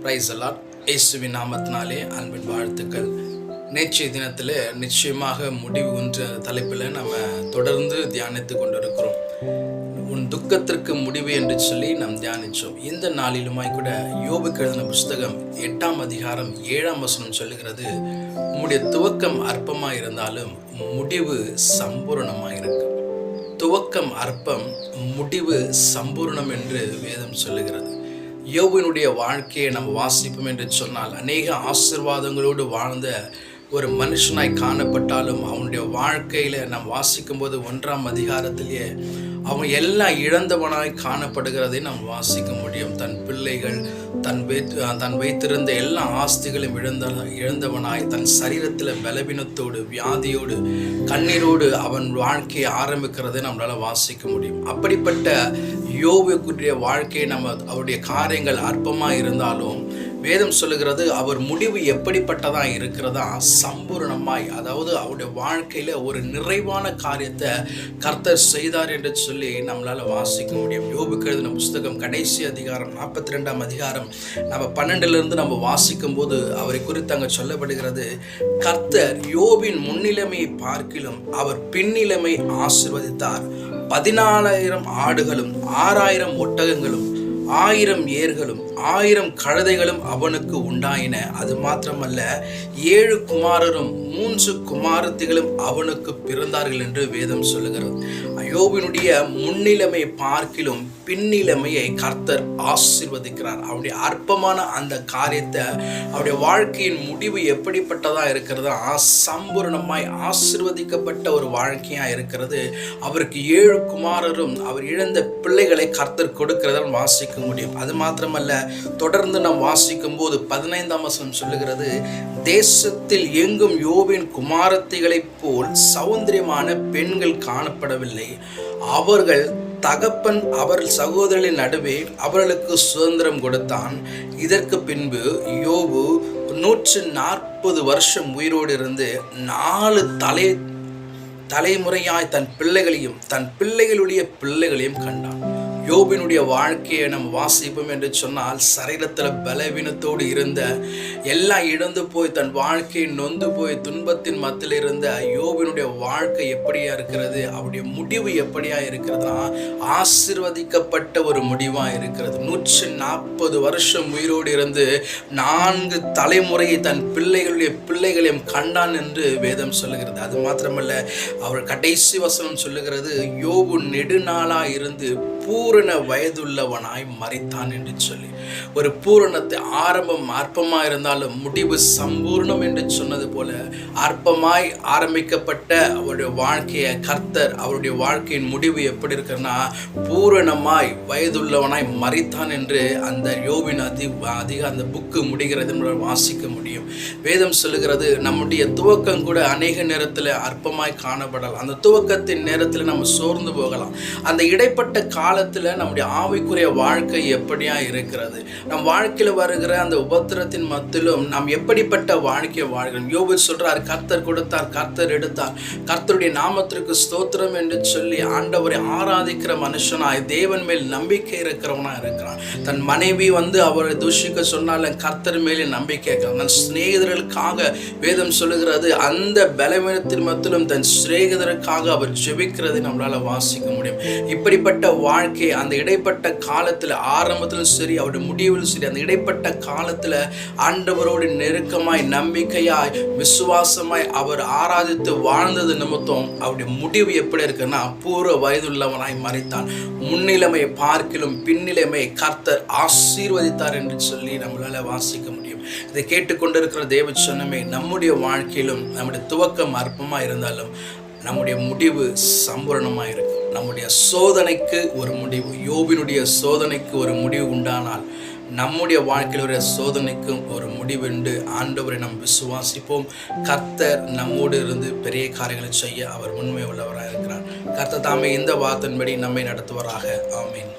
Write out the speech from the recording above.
Price எல்லாம் இயேசுவின் நாமத்தினாலே அன்பின் வாழ்த்துக்கள். நேற்றைய தினத்தில் நிச்சயமாக முடிவு என்ற தலைப்பில் நம்ம தொடர்ந்து தியானித்து கொண்டிருக்கிறோம். உன் துக்கத்திற்கு முடிவு என்று சொல்லி நாம் தியானித்தோம். இந்த நாளிலுமாய் கூட யோபுக்கு எழுதின புஸ்தகம் 8ஆம் அதிகாரம் 7ஆம் வசனம் சொல்லுகிறது, உம்முடைய துவக்கம் அற்பமாக இருந்தாலும் முடிவு சம்பூரணமாக இருக்கும். துவக்கம் அற்பம், முடிவு சம்பூர்ணம் என்று வேதம் சொல்லுகிறது. யோபுவினுடைய வாழ்க்கையை நம்ம வாசிப்போம் என்று சொன்னால் அநேக ஆசீர்வாதங்களோடு வாழ்ந்த ஒரு மனுஷனாய் காணப்பட்டாலும் அவனுடைய வாழ்க்கையில் நாம் வாசிக்கும் போது 1ஆம் அதிகாரத்திலேயே அவன் எல்லாம் இழந்தவனாய் காணப்படுகிறதை நாம் வாசிக்க முடியும். தன் பிள்ளைகள், தன் வைத்திருந்த எல்லா ஆஸ்திகளையும் இழந்தவனாய், தன் சரீரத்தில் பலவீனத்தோடு, வியாதியோடு, கண்ணீரோடு அவன் வாழ்க்கையை ஆரம்பிக்கிறதை நம்மளால் வாசிக்க முடியும். அப்படிப்பட்ட யோபுக்குரிய வாழ்க்கையை அவருடைய காரியங்கள் அற்பமாக இருந்தாலும் வேதம் சொல்லுகிறது அவர் முடிவு எப்படிப்பட்டதாக இருக்கிறதா, சம்பூர்ணமாய், அதாவது அவருடைய வாழ்க்கையில் ஒரு நிறைவான காரியத்தை கர்த்தர் செய்தார் என்று சொல்லி நம்மளால் வாசிக்க முடியும். யோபுக்கு எழுதின புஸ்தகம் கடைசி அதிகாரம் 42ஆம் அதிகாரம் நம்ம 12லிருந்து நம்ம வாசிக்கும் போது அவரை குறித்து அங்கே சொல்லப்படுகிறது, கர்த்தர் யோபின் முன்னிலைமையை பார்க்கிலும் அவர் பின்னிலைமை ஆசீர்வதித்தார். 14,000 ஆடுகளும் 6,000 ஒட்டகங்களும் 1000 ஏர்களும் 1000 கழுதைகளும் அவனுக்கு உண்டாயின. அது மாத்திரமல்ல, 7 குமாரரும் 3 குமாரத்திகளும் அவனுக்கு பிறந்தார்கள் என்று வேதம் சொல்லுகிறது. யோபினுடைய முன்னிலைமை பார்க்கிலும் பின்னிலைமையை கர்த்தர் ஆசீர்வதிக்கிறார். அவருடைய அற்பமான அந்த காரியத்தை, அவருடைய வாழ்க்கையின் முடிவு எப்படிப்பட்டதா இருக்கிறதா, சம்பூர்ணமாய் ஆசீர்வதிக்கப்பட்ட ஒரு வாழ்க்கையா இருக்கிறது. அவருக்கு 7 குமாரரும் அவர் இழந்த பிள்ளைகளை கர்த்தர் கொடுக்கிறத வாசிக்க முடியும். அது மாத்திரமல்ல, தொடர்ந்து நாம் வாசிக்கும் போது 15ஆம் வசனம் சொல்லுகிறது, தேசத்தில் எங்கும் யோபின் குமாரத்திகளைப் போல் சௌந்தரியமான பெண்கள் காணப்படவில்லை. அவர்கள் தகப்பன் அவர் சகோதரர்களின் நடுவே அவர்களுக்கு சுதந்திரம் கொடுத்தான். இதற்கு பின்பு யோபு 140 வருஷம் உயிரோடு இருந்து 4 தலைமுறையாய் தன் பிள்ளைகளையும் தன் பிள்ளைகளுடைய பிள்ளைகளையும் கண்டான். யோபினுடைய வாழ்க்கையை நம்ம வாசிப்போம் என்று சொன்னால், சரீரத்தில் பலவீனத்தோடு இருந்த, எல்லாம் இழந்து போய் தன் வாழ்க்கையை நொந்து போய் துன்பத்தின் மத்தியில் இருந்த யோபினுடைய வாழ்க்கை எப்படியா இருக்கிறது, அவருடைய முடிவு எப்படியா இருக்கிறதுனா ஆசீர்வதிக்கப்பட்ட ஒரு முடிவாக இருக்கிறது. 140 வருஷம் உயிரோடு இருந்து 4 தலைமுறையை தன் பிள்ளைகளையும் கண்டான் என்று வேதம் சொல்லுகிறது. அது மாத்திரமல்ல, அவர் கடைசி வசனம் சொல்லுகிறது, யோபு நெடுநாளாக இருந்து பூரண வயதுள்ளவனாய் மரித்தான் என்று சொல்லி, ஒரு பூரணத்தை ஆரம்பம் அற்பமாக இருந்தாலும் முடிவு சம்பூர்ணம் என்று சொன்னது போல அற்பமாய் ஆரம்பிக்கப்பட்ட அவருடைய வாழ்க்கையை கர்த்தர் அவருடைய வாழ்க்கையின் முடிவு எப்படி இருக்குன்னா பூரணமாய் வயதுள்ளவனாய் மரித்தான் என்று அந்த யோபின் அதிக அந்த புக்கு முடிகிறது வாசிக்க முடியும். வேதம் சொல்லுகிறது, நம்முடைய துவக்கம் கூட அநேக நேரத்தில் அற்பமாய் காணப்படலாம். அந்த துவக்கத்தின் நேரத்தில் நம்ம சோர்ந்து போகலாம். அந்த இடைப்பட்ட காலத்தில் நம்முடைய ஆவிக்குரிய வாழ்க்கை எப்படியா இருக்கிறது, நம் வாழ்க்கையில் வருகிற அந்த உபத்திரத்தின் மத்தியிலும் நாம் எப்படிப்பட்ட வாழ்க்கையை வாழ்கிறோம். யோபு சொல்றார், கர்த்தர் கொடுத்தார், கர்த்தர் எடுத்தார், கர்த்தருடைய நாமத்திற்கு ஸ்தோத்திரம் என்று சொல்லி ஆண்டவரை ஆராதிக்கிற மனுஷனாய், தேவன் மேல் நம்பிக்கை இருக்கிறவனா இருக்கிறான். தன் மனைவி அவரை தூஷிக்க சொன்னாலும் கர்த்தர் மேலே நம்பிக்கை இருக்கிறான். தன் சிநேகிதர்களுக்காக வேதம் சொல்லுகிறது, அந்த பலவீனத்தின் மத்தியிலும் தன் சிநேகிதருக்காக அவர் ஜெபிக்கிறதை நம்மளால வாசிக்க முடியும். இப்படிப்பட்ட வாழ்க்கை அந்த இடைப்பட்ட காலத்தில், ஆரம்பத்திலும் சரி அவருடைய முடிவிலும் சரி, அந்த இடைப்பட்ட காலத்தில் ஆண்டவரோடு நெருக்கமாய், நம்பிக்கையாய், விசுவாசமாய் அவர் ஆராதித்து வாழ்ந்தது நிமித்தம் அவருடைய முடிவு எப்படி இருக்குன்னா பூர்வ வயதுள்ளவனாய் மரித்தான். முன்னிலைமையை பார்க்கிலும் பின்னிலைமை கர்த்தர் ஆசீர்வதித்தார் என்று சொல்லி நம்மளால வாசிக்க முடியும். இதை கேட்டுக்கொண்டிருக்கிற தேவ சொன்னமே, நம்முடைய வாழ்க்கையிலும் நம்முடைய துவக்கம் அற்பமாக இருந்தாலும் நம்முடைய முடிவு சம்பூரணமாக இருக்கும். நம்முடைய சோதனைக்கு ஒரு முடிவு, யோபினுடைய சோதனைக்கு ஒரு முடிவு உண்டானால் நம்முடைய வாழ்க்கையில் ஒரு சோதனைக்கும் ஒரு முடிவு உண்டு. ஆண்டவரை நாம் விசுவாசிப்போம். கர்த்தர் நம்மோடு இருந்து பெரிய காரியங்களை செய்ய அவர் உண்மை உள்ளவராக இருக்கிறார். கர்த்தர் தாமே இந்த வார்த்தையின்படி நம்மை நடத்துவாராக. ஆமீன்.